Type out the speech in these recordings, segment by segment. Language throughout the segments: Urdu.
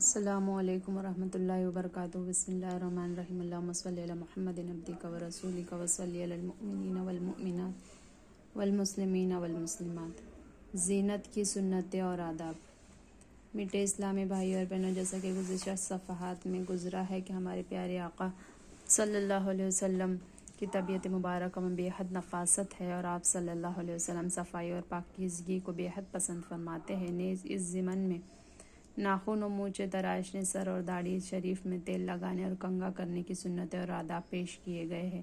السلام علیکم ورحمۃ اللہ وبرکاتہ۔ بسم اللہ الرحمن الرحیم۔ اللہم صلی علی محمد عبدک ورسولک وصلی علی المؤمنین والمؤمنات والمسلمین والمسلمات۔ زینت کی سنتیں اور آداب۔ میٹھے اسلامی بھائی اور بہنوں، جیسا کہ گزشتہ صفحات میں گزرا ہے کہ ہمارے پیارے آقا صلی اللہ علیہ وسلم کی طبیعت مبارکہ میں بے حد نفاست ہے، اور آپ صلی اللہ علیہ وسلم صفائی اور پاکیزگی کو بے حد پسند فرماتے ہیں۔ نیز اس ضمن میں ناخن و مونچھیں تراشنے، سر اور داڑھی شریف میں تیل لگانے اور کنگھا کرنے کی سنتیں اور آداب پیش کیے گئے ہیں۔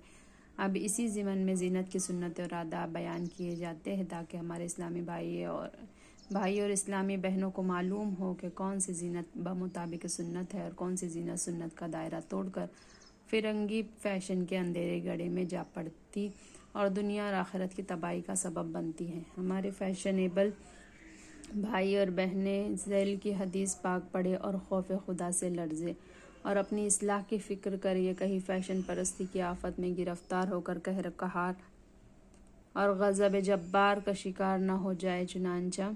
اب اسی ضمن میں زینت کی سنتیں اور آداب بیان کیے جاتے ہیں، تاکہ ہمارے اسلامی بھائی اور اسلامی بہنوں کو معلوم ہو کہ کون سی زینت بمطابق سنت ہے اور کون سی زینت سنت کا دائرہ توڑ کر فرنگی فیشن کے اندھیرے گڑھے میں جا پڑتی اور دنیا اور آخرت کی تباہی کا سبب بنتی ہے۔ ہمارے فیشنیبل بھائی اور بہنیں ذیل کی حدیث پاک پڑھے اور خوف خدا سے لرزے اور اپنی اصلاح کی فکر کریے، کہیں فیشن پرستی کی آفت میں گرفتار ہو کر قہر قہار اور غضب جبار کا شکار نہ ہو جائے۔ چنانچہ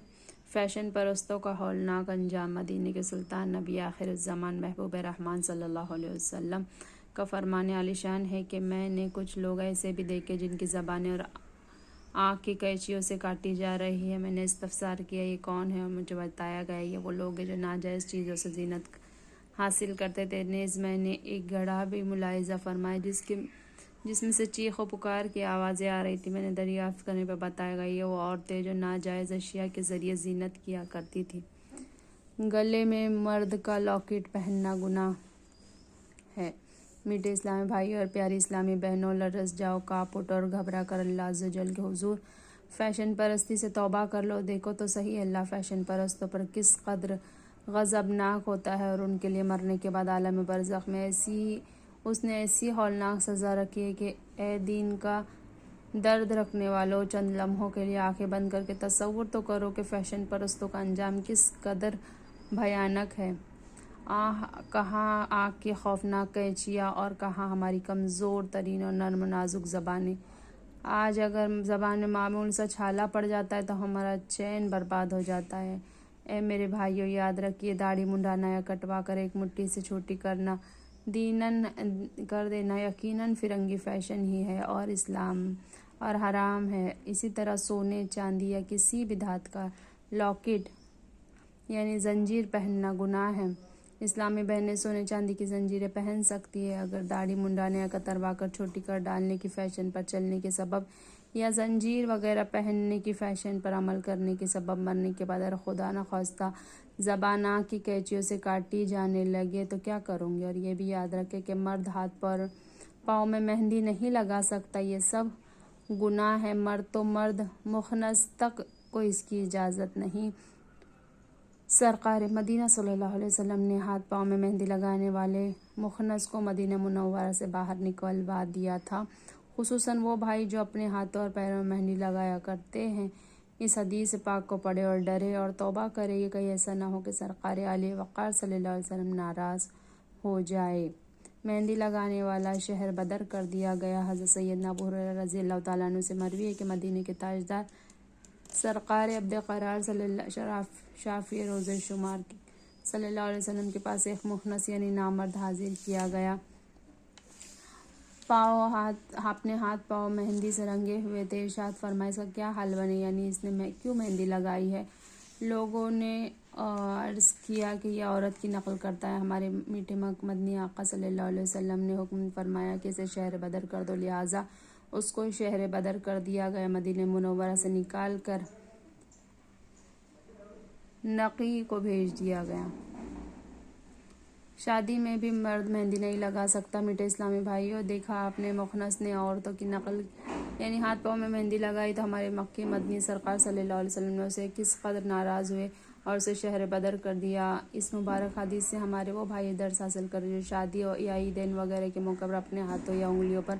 فیشن پرستوں کا ہولناک انجام مدینے کے سلطان نبی آخر الزمان محبوب رحمان صلی اللہ علیہ وسلم کا فرمان عالی شان ہے کہ میں نے کچھ لوگ ایسے بھی دیکھے جن کی زبانیں اور آنکھ کی قینچیوں سے کاٹی جا رہی ہے۔ میں نے استفسار کیا یہ کون ہے، اور مجھے بتایا گیا یہ وہ لوگ ہیں جو ناجائز چیزوں سے زینت حاصل کرتے تھے۔ نیز میں نے ایک گڑھا بھی ملاحظہ فرمایا جس میں سے چیخ و پکار کی آوازیں آ رہی تھی۔ میں نے دریافت کرنے پر بتایا گیا یہ وہ عورتیں جو ناجائز اشیاء کے ذریعے زینت کیا کرتی تھیں۔ گلے میں مرد کا لاکٹ پہننا گناہ ہے۔ میٹھے اسلامی بھائی اور پیاری اسلامی بہنوں، لرز جاؤ، کانپ اٹھو اور گھبرا کر اللہ عز و جل کے حضور فیشن پرستی سے توبہ کر لو۔ دیکھو تو صحیح اللہ فیشن پرستوں پر کس قدر غضبناک ہوتا ہے، اور ان کے لیے مرنے کے بعد عالم برزخ میں اس نے ایسی ہولناک سزا رکھی ہے کہ اے دین کا درد رکھنے والوں، چند لمحوں کے لیے آنکھیں بند کر کے تصور تو کرو کہ فیشن پرستوں کا انجام کس قدر بھیانک ہے۔ کہاں آنکھ کی خوفناک قینچیاں اور کہاں ہماری کمزور ترین اور نرم و نازک زبانیں۔ آج اگر زبان میں معمول سا چھالا پڑ جاتا ہے تو ہمارا چین برباد ہو جاتا ہے۔ اے میرے بھائیوں، یاد رکھیے داڑھی منڈانا یا کٹوا کر ایک مٹھی سے چھوٹی کرنا کر دینا یقیناً فرنگی فیشن ہی ہے اور اسلام اور حرام ہے۔ اسی طرح سونے، چاندی یا کسی بھی دھات کا لاکٹ یعنی زنجیر پہننا گناہ ہے۔ اسلامی بہنیں سونے چاندی کی زنجیریں پہن سکتی ہیں، اگر داڑھی منڈانے یا کتروا کر چھوٹی کر ڈالنے کی فیشن پر چلنے کے سبب یا زنجیر وغیرہ پہننے کی فیشن پر عمل کرنے کے سبب مرنے کے بعد اگر خدا نخواستہ زبان آنکھ کی قینچیوں سے کاٹی جانے لگے تو کیا کروں گے؟ اور یہ بھی یاد رکھے کہ مرد ہاتھ پر پاؤں میں مہندی نہیں لگا سکتا، یہ سب گناہ ہے۔ مرد تو مرد، مخنث تک کو اس کی اجازت نہیں۔ سرکار مدینہ صلی اللہ علیہ وسلم نے ہاتھ پاؤں میں مہندی لگانے والے مخنث کو مدینہ منورہ سے باہر نکلوا دیا تھا، خصوصاً وہ بھائی جو اپنے ہاتھوں اور پیروں میں مہندی لگایا کرتے ہیں۔ اس حدیث پاک کو پڑھے اور ڈرے اور توبہ کرے، یہ کہیں ایسا نہ ہو کہ سرکار عالیہ وقار صلی اللہ علیہ وسلم ناراض ہو جائے۔ مہندی لگانے والا شہر بدر کر دیا گیا۔ حضرت سیدنا ابو ہریرہ رضی اللہ تعالیٰ عنہ سے مروی ہے کہ مدینے کے تاجدار سرکار عبد قرار شافع روز شمار صلی اللہ علیہ وسلم کے پاس ایک مخنث یعنی نامرد حاضر کیا گیا۔ اپنے ہاتھ پاؤں مہندی سے رنگے ہوئے تھے۔ ارشاد فرمایا اس کا کیا حال بنے، یعنی اس نے کیوں مہندی لگائی ہے؟ لوگوں نے عرض کیا کہ یہ عورت کی نقل کرتا ہے۔ ہمارے میٹھے مدنی آقا صلی اللہ علیہ وسلم نے حکم فرمایا کہ اسے شہر بدر کر دو، لہٰذا اس کو شہر بدر کر دیا گیا۔ مدینہ منورہ سے نکال کر نقی کو بھیج دیا گیا۔ شادی میں بھی مرد مہندی نہیں لگا سکتا۔ میٹھے اسلامی بھائیوں، دیکھا آپ نے مخنث نے عورتوں کی نقل یعنی ہاتھ پاؤں میں مہندی لگائی تو ہمارے مکی مدنی سرکار صلی اللہ علیہ وسلم نے اسے کس قدر ناراض ہوئے اور اسے شہر بدر کر دیا۔ اس مبارک حدیث سے ہمارے وہ بھائی درس حاصل کر جو شادی یا عیدین وغیرہ کے موقع پر اپنے ہاتھوں یا انگلیوں پر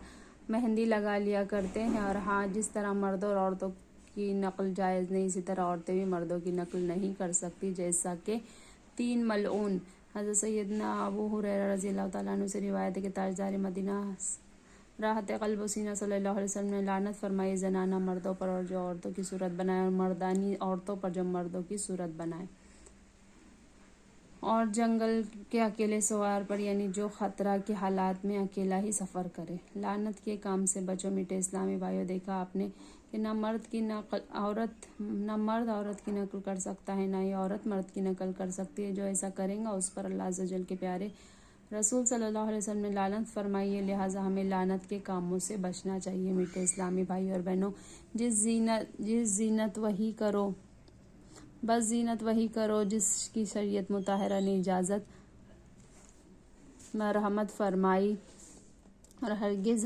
مہندی لگا لیا کرتے ہیں۔ اور ہاں، جس طرح مردوں اور عورتوں کی نقل جائز نہیں، اسی طرح عورتیں بھی مردوں کی نقل نہیں کر سکتی، جیسا کہ 3 ملعون حضرت سیدنا ابو ہریرہ رضی اللہ تعالیٰ عنہ سے روایت ہے کہ تاجدار مدینہ راحت قلب و سینہ صلی اللہ علیہ وسلم نے لعنت فرمائی زنانہ مردوں پر اور جو عورتوں کی صورت بنائے، اور مردانی عورتوں پر جو مردوں کی صورت بنائے۔ اور جنگل کے اکیلے سوار پر یعنی جو خطرہ کے حالات میں اکیلا ہی سفر کرے۔ لعنت کے کام سے بچو میٹھے اسلامی بھائیو، دیکھا آپ نے کہ نہ مرد عورت کی نقل کر سکتا ہے، نہ ہی عورت مرد کی نقل کر سکتی ہے۔ جو ایسا کریں گا اس پر اللہ عز و جل کے پیارے رسول صلی اللہ علیہ وسلم نے لعنت فرمائی ہے، لہٰذا ہمیں لعنت کے کاموں سے بچنا چاہیے۔ میٹھے اسلامی بھائیو اور بہنوں، بس زینت وہی کرو جس کی شریعت مطہرہ نے اجازت مرحمت فرمائی، اور ہرگز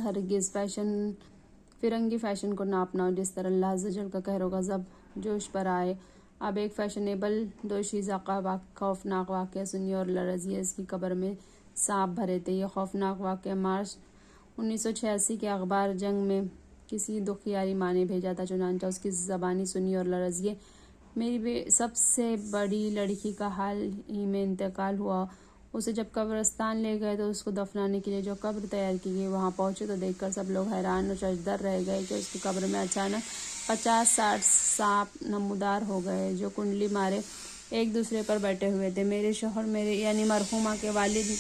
فرنگی فیشن کو نہ اپناؤ، جس طرح اللہ عز و جل کا قہر و غضب جوش پر آئے۔ اب ایک فیشنیبل دوشیزہ کا خوفناک واقعہ سنیے اور لرزیے۔ اس کی قبر میں سانپ بھرے تھے۔ یہ خوفناک واقعہ مارچ 1986 کے اخبار جنگ میں کسی دکھیاری ماں نے بھیجا تھا، چنانچہ اس کی زبانی سنیے اور لرزیے۔ میری سب سے بڑی لڑکی کا حال ہی میں انتقال ہوا۔ اسے جب قبرستان لے گئے تو اس کو دفنانے کے لیے جو قبر تیار کی گئی، وہاں پہنچے تو دیکھ کر سب لوگ حیران اور ششدر رہ گئے کہ اس کی قبر میں اچانک 50-60 سانپ نمودار ہو گئے، جو کنڈلی مارے ایک دوسرے پر بیٹھے ہوئے تھے۔ میرے شوہر یعنی مرحومہ کے والد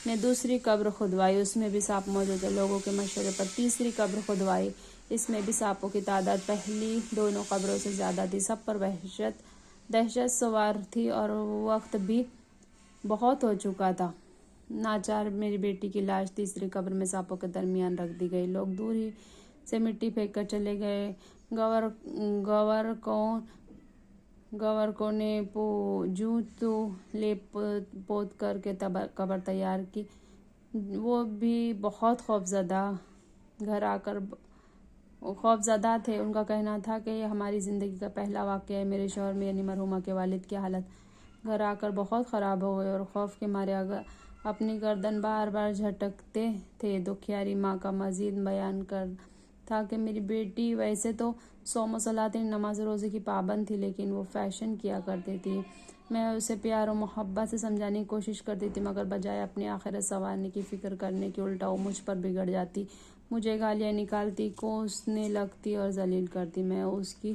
نے دوسری قبر کھدوائی، اس میں بھی سانپ موجود تھے۔ لوگوں کے مشورے پر تیسری قبر کھدوائی، اس میں بھی سانپوں کی تعداد پہلی دونوں قبروں سے زیادہ تھی۔ سب پر دہشت سوار تھی اور وقت بھی بہت ہو چکا تھا۔ ناچار میری بیٹی کی لاش تیسری قبر میں سانپوں کے درمیان رکھ دی گئی۔ لوگ دور ہی سے مٹی پھینک کر چلے گئے۔ گورکوں نے جوں تو لیپ پوت کر کے قبر تیار کی۔ وہ بھی بہت خوفزدہ تھے۔ ان کا کہنا تھا کہ یہ ہماری زندگی کا پہلا واقعہ ہے۔ میرے شوہر میں یعنی مرحومہ کے والد کی حالت گھر آ کر بہت خراب ہو گئی اور خوف کے مارے اپنی گردن بار بار جھٹکتے تھے۔ دکھیاری ماں کا مزید بیان تھا کہ میری بیٹی ویسے تو صوم و صلاۃ یعنی نماز روزے کی پابند تھی، لیکن وہ فیشن کیا کرتی تھی۔ میں اسے پیار و محبت سے سمجھانے کی کوشش کرتی تھی، مگر بجائے اپنی آخرت سنوارنے کی فکر کرنے کی الٹا وہ مجھ پر بگڑ جاتی، مجھے گالیاں نکالتی، کوسنے لگتی اور ذلیل کرتی۔ میں اس کی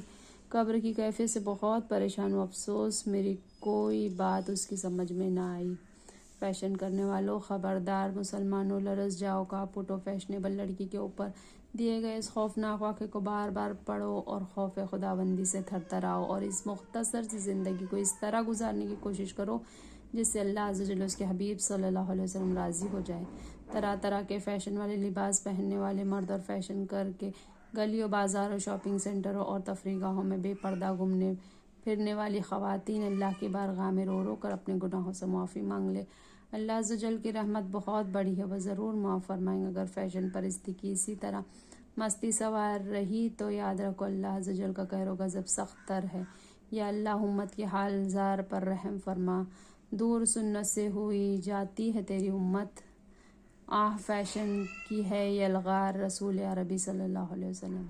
قبر کی کیفیت سے بہت پریشان ہوں۔ افسوس میری کوئی بات اس کی سمجھ میں نہ آئی۔ فیشن کرنے والوں، خبردار مسلمانوں، لرز جاؤ، کاپوٹو فیشنیبل لڑکی کے اوپر دیے گئے اس خوفناک واقعے کو بار بار پڑھو اور خوف خداوندی سے تھر تھراؤ اور اس مختصر سی زندگی کو اس طرح گزارنے کی کوشش کرو جس سے اللہ عز و جل اس کے حبیب صلی اللہ علیہ وسلم راضی ہو جائے۔ طرح طرح کے فیشن والے لباس پہننے والے مرد اور فیشن کر کے گلیوں، بازاروں، شاپنگ سینٹروں اور تفریح گاہوں میں بے پردہ گھومنے پھرنے والی خواتین اللہ کی بارگاہ میں رو رو کر اپنے گناہوں سے معافی مانگ لے۔ اللہ عز و جل کی رحمت بہت بڑی ہے، وہ ضرور معاف فرمائیں گے۔ اگر فیشن پرستی کی اسی طرح مستی سوار رہی تو یاد رکھو اللہ عز و جل کا قہر و غضب سخت تر ہے۔ یا اللہ امت کے حال زار پر رحم فرما، دور سنت سے ہوئی جاتی ہے تیری امت، آہ فیشن کی ہے یلغار رسول عربی صلی اللہ علیہ وسلم۔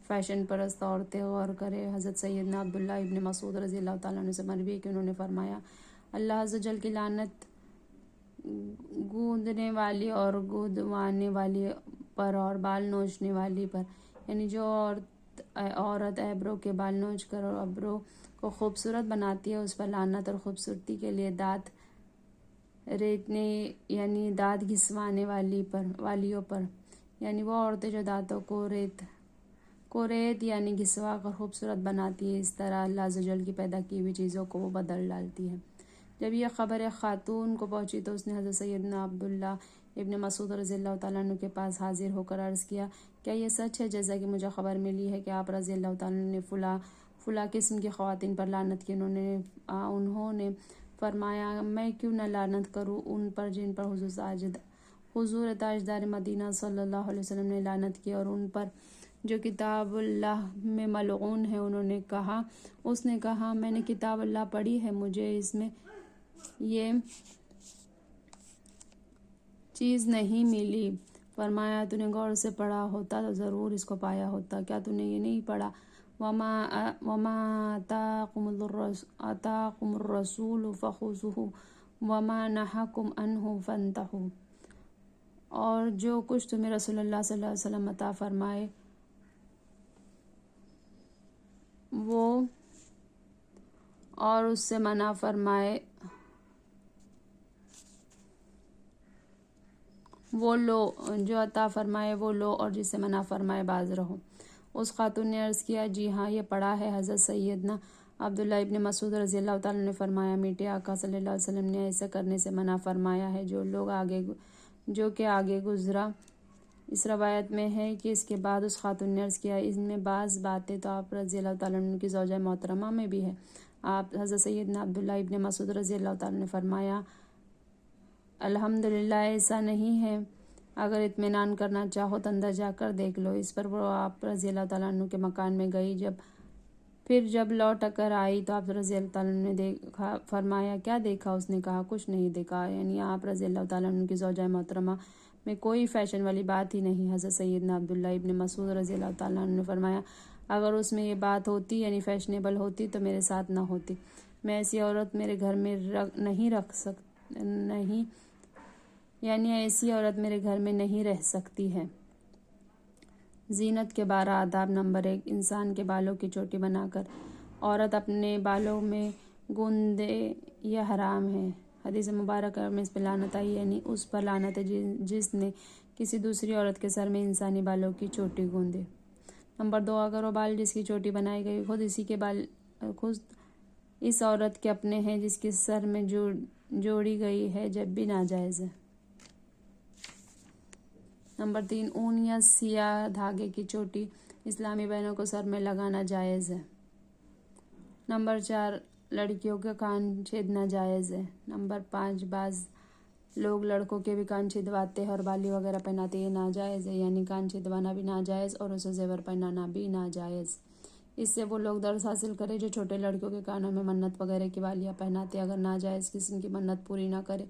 فیشن پرست عورتیں غور کریں۔ حضرت سیدنا عبداللہ ابن مسعود رضی اللہ تعالیٰ عنہ سے مروی ہے کہ انہوں نے فرمایا، اللہ عز و جل کی لعنت گوندنے والی اور گودوانے والی پر اور بال نوچنے والی پر، یعنی جو عورت ایبرو کے بال نوچ کر اور ابرو کو خوبصورت بناتی ہے، اس پر لعنت، اور خوبصورتی کے لیے دانت ریتنے یعنی دانت گھسوانے والیوں پر، یعنی وہ عورتیں جو دانتوں کو ریت یعنی گھسوا کر خوبصورت بناتی ہے، اس طرح اللہ عز و جل کی پیدا کی ہوئی چیزوں کو وہ بدل ڈالتی ہے۔ جب یہ خبر ایک خاتون کو پہنچی تو اس نے حضرت سیدنا عبداللہ ابن مسعود رضی اللہ تعالیٰ عنہ کے پاس حاضر ہو کر عرض کیا، کیا یہ سچ ہے جیسا کہ مجھے خبر ملی ہے کہ آپ رضی اللہ تعالیٰ عنہ نے فلاں قسم کی خواتین پر لعنت کی؟ انہوں نے فرمایا، میں کیوں نہ لعنت کروں ان پر جن پر حضور تاجدار مدینہ صلی اللہ علیہ وسلم نے لعنت کی، اور ان پر جو کتاب اللہ میں ملعون ہے۔ اس نے کہا، میں نے کتاب اللہ پڑھی ہے، مجھے اس میں یہ چیز نہیں ملی۔ فرمایا، تو نے غور سے پڑھا ہوتا تو ضرور اس کو پایا ہوتا، کیا تو نے یہ نہیں پڑھا؟ وَمَا آتَاكُمُ الرَّسُولُ فَخُذُوهُ وَمَا نَهَاكُمْ عَنْهُ فَانْتَهُوا، اور جو کچھ تمہیں رسول اللہ صلی اللہ علیہ وسلم عطا فرمائے وہ، اور اس سے منع فرمائے وہ لو جو عطا فرمائے وہ لو اور جسے منع فرمائے باز رہو۔ اس خاتون نے عرض کیا جی ہاں یہ پڑھا ہے۔ حضرت سیدنا عبداللہ ابن مسعود رضی اللہ تعالیٰ نے فرمایا میٹھے آقا صلی اللہ علیہ وسلم نے ایسا کرنے سے منع فرمایا ہے جو کہ آگے گزرا۔ اس روایت میں ہے کہ اس کے بعد اس خاتون نے عرض کیا ان میں بعض باتیں تو آپ رضی اللہ تعالیٰ عنہ کی زوجہ محترمہ میں بھی ہے۔ آپ حضرت سیدنا عبداللہ ابن مسعود رضی اللہ تعالیٰ نے فرمایا الحمدللہ ایسا نہیں ہے، اگر اطمینان کرنا چاہو تو اندر جا کر دیکھ لو۔ اس پر وہ آپ رضی اللہ تعالیٰ عنہ کے مکان میں گئی، پھر جب لوٹ کر آئی تو آپ رضی اللہ تعالیٰ عنہ نے فرمایا کیا دیکھا؟ اس نے کہا کچھ نہیں دیکھا، یعنی آپ رضی اللہ تعالیٰ عنہ کی زوجہ محترمہ میں کوئی فیشن والی بات ہی نہیں۔ حضرت سیدنا عبداللہ ابن مسعود رضی اللہ تعالیٰ عنہ نے فرمایا اگر اس میں یہ بات ہوتی یعنی فیشنیبل ہوتی تو میرے ساتھ نہ ہوتی، میں ایسی عورت میرے گھر میں ایسی عورت میرے گھر میں نہیں رہ سکتی ہے۔ زینت کے 12 آداب۔ نمبر 1، انسان کے بالوں کی چوٹی بنا کر عورت اپنے بالوں میں گوندے یہ حرام ہے۔ حدیث مبارکہ میں اس پہ لعنت آئی، یعنی اس پر لعنت ہے جس نے کسی دوسری عورت کے سر میں انسانی بالوں کی چوٹی گوندے۔ نمبر 2، اگر وہ بال جس کی چوٹی بنائی گئی خود اس عورت کے اپنے ہیں جس کے سر میں جوڑی گئی ہے جب بھی ناجائز ہے۔ نمبر 3، اون یا سیاہ دھاگے کی چوٹی اسلامی بہنوں کو سر میں لگانا جائز ہے۔ نمبر 4، لڑکیوں کا کان چھیدنا جائز ہے۔ نمبر 5، بعض لوگ لڑکوں کے بھی کان چھدواتے ہیں اور بالی وغیرہ پہناتے، یہ ناجائز ہے، یعنی کان چھدوانا بھی ناجائز اور اسے زیور پہنانا بھی ناجائز۔ اس سے وہ لوگ درس حاصل کرے جو چھوٹے لڑکیوں کے کانوں میں منت وغیرہ کی بالیاں پہناتے۔ اگر ناجائز قسم کی منت پوری نہ کرے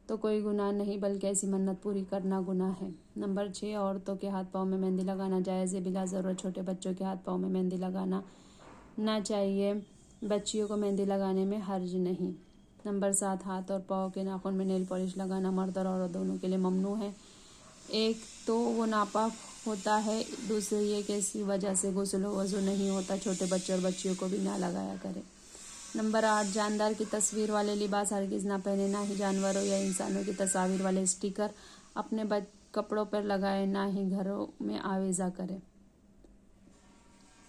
تو کوئی گناہ نہیں، بلکہ ایسی منت پوری کرنا گناہ ہے۔ نمبر 6، عورتوں کے ہاتھ پاؤں میں مہندی لگانا جائز ہے، بلا ضرورت چھوٹے بچوں کے ہاتھ پاؤں میں مہندی لگانا نہ چاہیے، بچیوں کو مہندی لگانے میں حرج نہیں۔ نمبر 7، ہاتھ اور پاؤں کے ناخن میں نیل پالش لگانا مرد اور عورت دونوں کے لیے ممنوع ہے۔ ایک تو وہ ناپاک ہوتا ہے، دوسرے یہ کہ اس کی وجہ سے غسل و وضو نہیں ہوتا، چھوٹے بچے اور بچیوں کو بھی نہ لگایا کرے۔ نمبر 8، جاندار کی تصویر والے لباس ہرگز نہ پہنے، نہ ہی جانوروں یا انسانوں کی تصاویر والے اسٹیکر اپنے کپڑوں پر لگائے، نہ ہی گھروں میں آویزہ کرے۔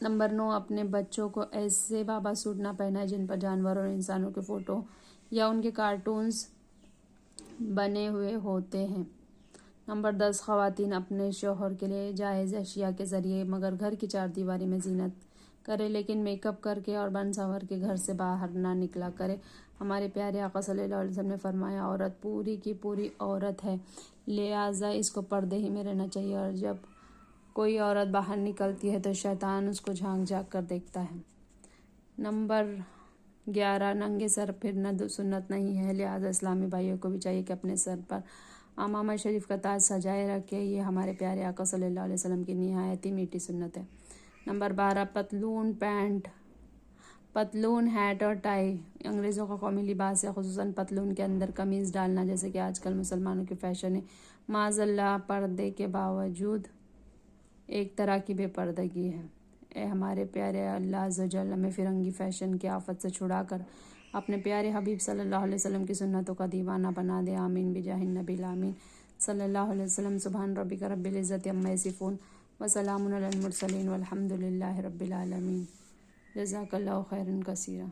نمبر 9، اپنے بچوں کو ایسے بابا سوٹ نہ پہنائے جن پر جانوروں اور انسانوں کے فوٹو یا ان کے کارٹونز بنے ہوئے ہوتے ہیں۔ نمبر 10، خواتین اپنے شوہر کے لیے جائز اشیاء کے ذریعے مگر گھر کی چار دیواری میں زینت کرے، لیکن میک اپ کر کے اور بن سنور کے گھر سے باہر نہ نکلا کرے۔ ہمارے پیارے آقا صلی اللہ علیہ وسلم نے فرمایا عورت پوری کی پوری عورت ہے، لہٰذا اس کو پردے ہی میں رہنا چاہیے، اور جب کوئی عورت باہر نکلتی ہے تو شیطان اس کو جھانک جھانک کر دیکھتا ہے۔ نمبر 11، ننگے سر پھرنا سنت نہیں ہے، لہٰذا اسلامی بھائیوں کو بھی چاہیے کہ اپنے سر پر عمامہ شریف کا تاج سجائے رکھے، یہ ہمارے پیارے آقا صلی اللہ علیہ وسلم کی نہایت ہی میٹھی سنت ہے۔ نمبر 12، پتلون پینٹ، پتلون ہیٹ اور ٹائی انگریزوں کا قومی لباس ہے، خصوصاً پتلون کے اندر قمیض ڈالنا جیسے کہ آج کل مسلمانوں کی فیشن ہے۔ معاذ اللہ، پردے کے باوجود ایک طرح کی بے پردگی ہے۔ اے ہمارے پیارے اللہ عز و جل ہمیں فرنگی فیشن کی آفت سے چھڑا کر اپنے پیارے حبیب صلی اللہ علیہ وسلم کی سنتوں کا دیوانہ بنا دے، آمین بجاہ النبی الامین صلی اللہ علیہ وسلم۔ سبحان ربک رب العزت عما یصفون وسلام علی المرسلین والحمد للہ رب العالمین۔ جزاک اللہ خیرا کثیرا۔